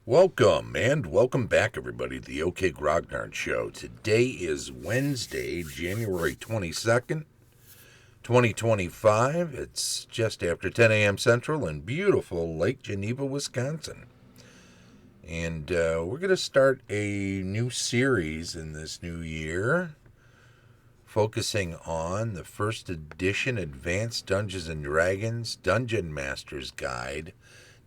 Welcome and welcome back, everybody, to the OK Grognard Show. Today is Wednesday, January 22nd, 2025. It's just after 10 a.m. Central in beautiful Lake Geneva, Wisconsin. And we're going to start a new series in this new year, focusing on the first edition Advanced Dungeons & Dragons Dungeon Master's Guide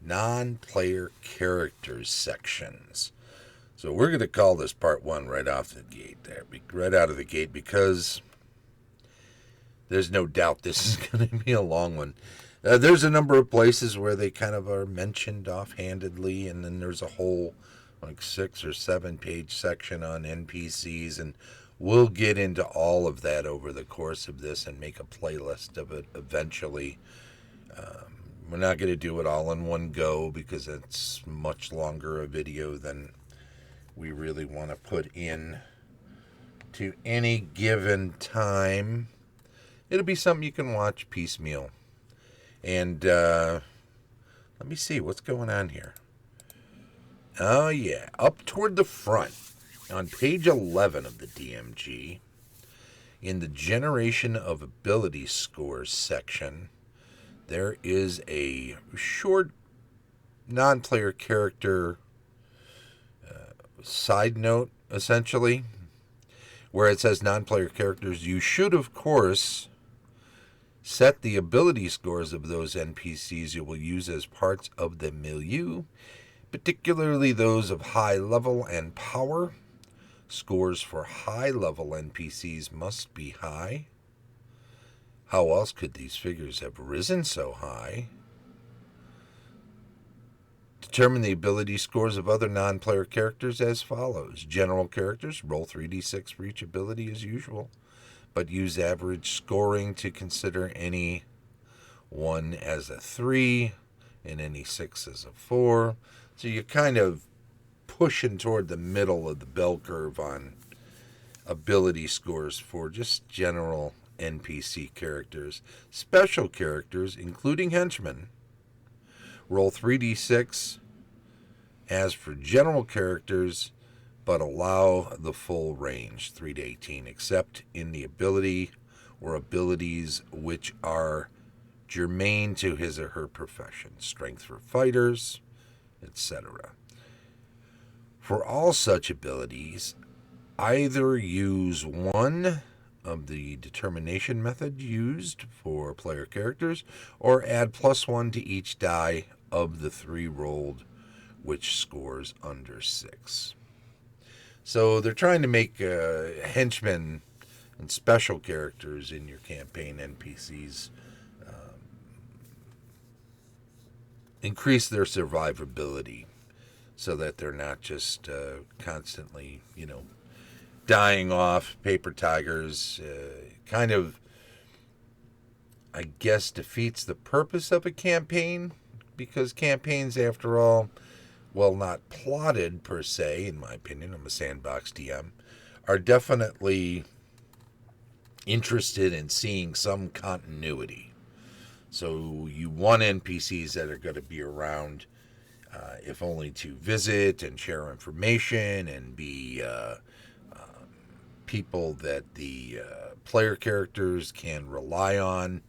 non-player characters sections. So we're going to call this part one right off the gate there, right out of the gate, because there's no doubt this is going to be a long one. There's a number of places where they kind of are mentioned offhandedly, and then there's a whole like 6 or 7 page section on NPCs, and we'll get into all of that over the course of this and make a playlist of it eventually. We're not going to do it all in one go because it's much longer a video than we really want to put in to any given time. It'll be something you can watch piecemeal. And let me see what's going on here. Oh, yeah. Up toward the front on page 11 of the DMG, in the Generation of Ability Scores section, there is a short non-player character side note, essentially, where it says non-player characters. You should, of course, set the ability scores of those NPCs you will use as parts of the milieu, particularly those of high level and power. Scores for high level NPCs must be high. How else could these figures have risen so high? Determine the ability scores of other non-player characters as follows. General characters, roll 3d6 for each ability as usual, but use average scoring to consider any 1 as a 3 and any 6 as a 4. So you're kind of pushing toward the middle of the bell curve on ability scores for just general NPC characters. Special characters, including henchmen, roll 3d6 as for general characters, but allow the full range, 3 to 18, except in the ability or abilities which are germane to his or her profession, strength for fighters, etc. For all such abilities, either use one of the determination method used for player characters, or add +1 to each die of the 3 rolled, which scores under 6. So they're trying to make henchmen and special characters in your campaign NPCs increase their survivability so that they're not just constantly, dying off, paper tigers. Kind of, I guess, defeats the purpose of a campaign, because campaigns, after all, well, not plotted per se, in my opinion, I'm a sandbox DM, are definitely interested in seeing some continuity. So you want NPCs that are going to be around, if only to visit and share information and be people that the player characters can rely on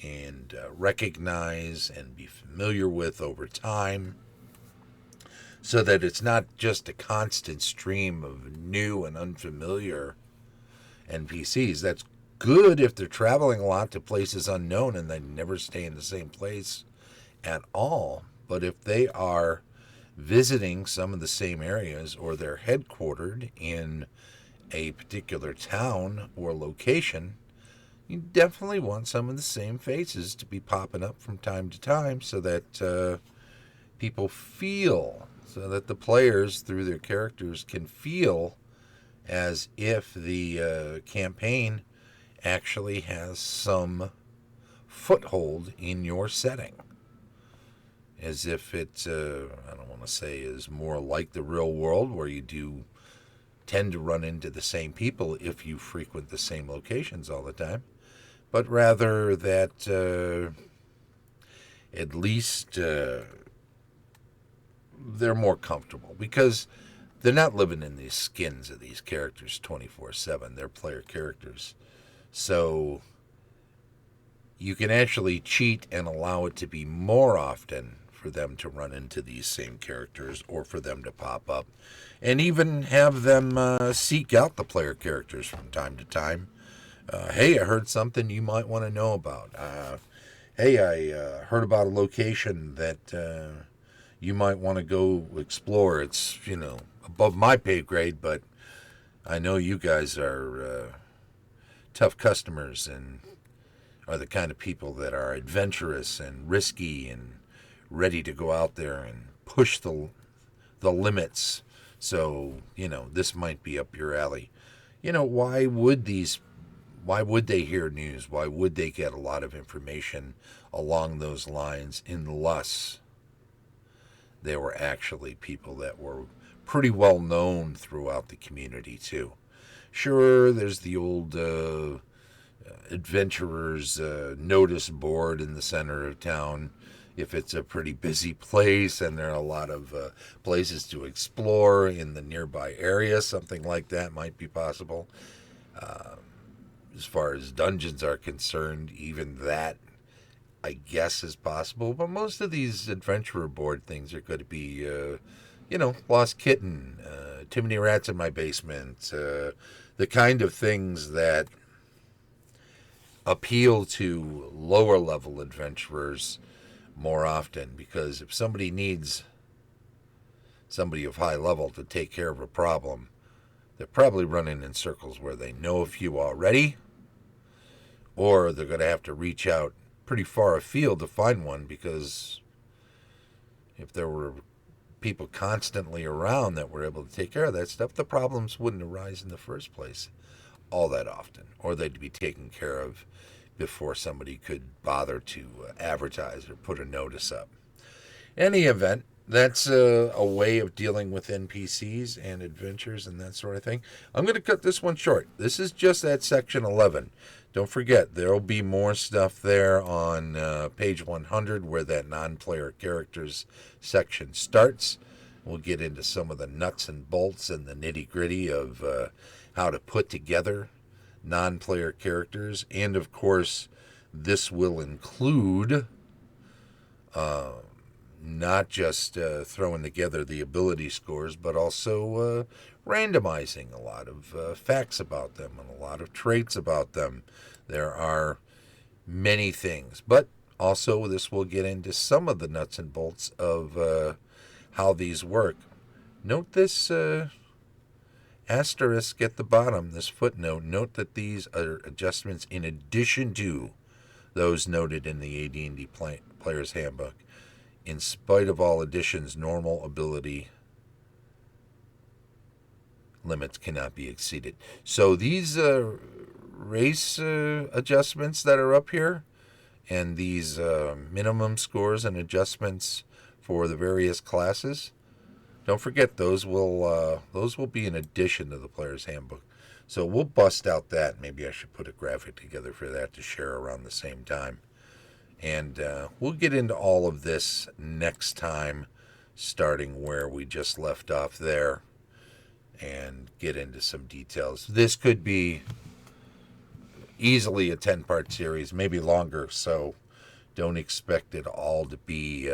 and recognize and be familiar with over time, so that it's not just a constant stream of new and unfamiliar NPCs. That's good if they're traveling a lot to places unknown and they never stay in the same place at all. But if they are visiting some of the same areas, or they're headquartered in a particular town or location, you definitely want some of the same faces to be popping up from time to time, so that people feel, so that the players, through their characters, can feel as if the campaign actually has some foothold in your setting. As if it's, I don't want to say is more like the real world, where you do tend to run into the same people if you frequent the same locations all the time, but rather that at least they're more comfortable because they're not living in these skins of these characters 24/7. They're player characters. So you can actually cheat and allow it to be more often for them to run into these same characters or for them to pop up, and even have them seek out the player characters from time to time. Hey, I heard something you might want to know about. Hey, I heard about a location that you might want to go explore. It's, above my pay grade, but I know you guys are tough customers and are the kind of people that are adventurous and risky and ready to go out there and push the limits. So, this might be up your alley. Why would they hear news? Why would they get a lot of information along those lines unless they were actually people that were pretty well known throughout the community too? Sure, there's the old adventurers notice board in the center of town if it's a pretty busy place and there are a lot of places to explore in the nearby area. Something like that might be possible. As far as dungeons are concerned, even that, I guess, is possible. But most of these adventurer board things are going to be, Lost Kitten, Too Many Rats in My Basement, the kind of things that appeal to lower level adventurers more often, because if somebody needs somebody of high level to take care of a problem, they're probably running in circles where they know a few already, or they're going to have to reach out pretty far afield to find one, because if there were people constantly around that were able to take care of that stuff, the problems wouldn't arise in the first place all that often, or they'd be taken care of before somebody could bother to advertise or put a notice up. Any event, that's a way of dealing with NPCs and adventures and that sort of thing. I'm going to cut this one short. This is just at section 11. Don't forget, there will be more stuff there on page 100 where that non-player characters section starts. We'll get into some of the nuts and bolts and the nitty-gritty of how to put together non-player characters. And, of course, this will include not just throwing together the ability scores, but also randomizing a lot of facts about them and a lot of traits about them. There are many things, but also this will get into some of the nuts and bolts of how these work. Note this asterisk at the bottom, this footnote. Note that these are adjustments in addition to those noted in the AD&D Player's Handbook. In spite of all additions, normal ability limits cannot be exceeded. So these race adjustments that are up here and these minimum scores and adjustments for the various classes, don't forget those will be in addition to the Player's Handbook. So we'll bust out that. Maybe I should put a graphic together for that to share around the same time. And we'll get into all of this next time, starting where we just left off there, and get into some details. This could be easily a 10-part series, maybe longer, so don't expect it all to be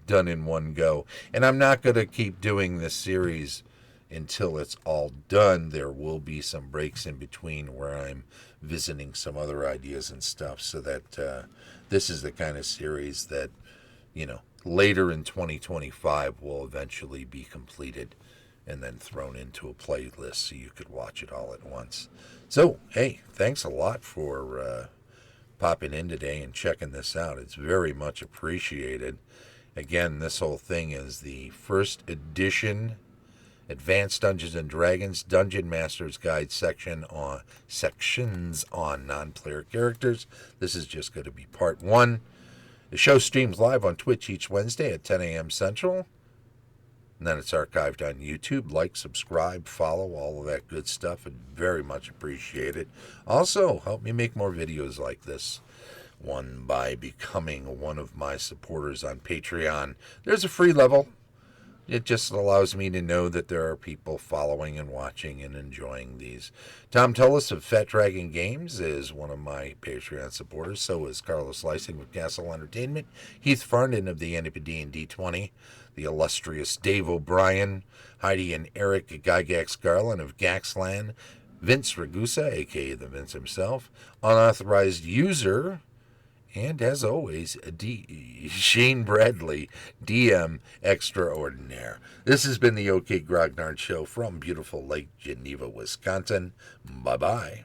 done in one go. And I'm not going to keep doing this series until it's all done. There will be some breaks in between where I'm visiting some other ideas and stuff, so that this is the kind of series that, later in 2025 will eventually be completed and then thrown into a playlist so you could watch it all at once. So, hey, thanks a lot for popping in today and checking this out. It's very much appreciated. Again, this whole thing is the first edition Advanced Dungeons and Dragons Dungeon Master's Guide sections on non-player characters. This is just going to be part 1. The show streams live on Twitch each Wednesday at 10 a.m. Central. And then it's archived on YouTube. Like, subscribe, follow, all of that good stuff. And very much appreciated. Also, help me make more videos like this. one by becoming one of my supporters on Patreon. There's a free level. It just allows me to know that there are people following and watching and enjoying these. Tom Tullis of Fat Dragon Games is one of my Patreon supporters. So is Carlos Lysing of Castle Entertainment, Heath Farndon of the AD&D 20, the illustrious Dave O'Brien, Heidi and Eric Gygax Garland of Gaxland, Vince Ragusa, a.k.a. the Vince himself, unauthorized user, and as always, Shane Bradley, DM Extraordinaire. This has been the OK Grognard Show from beautiful Lake Geneva, Wisconsin. Bye-bye.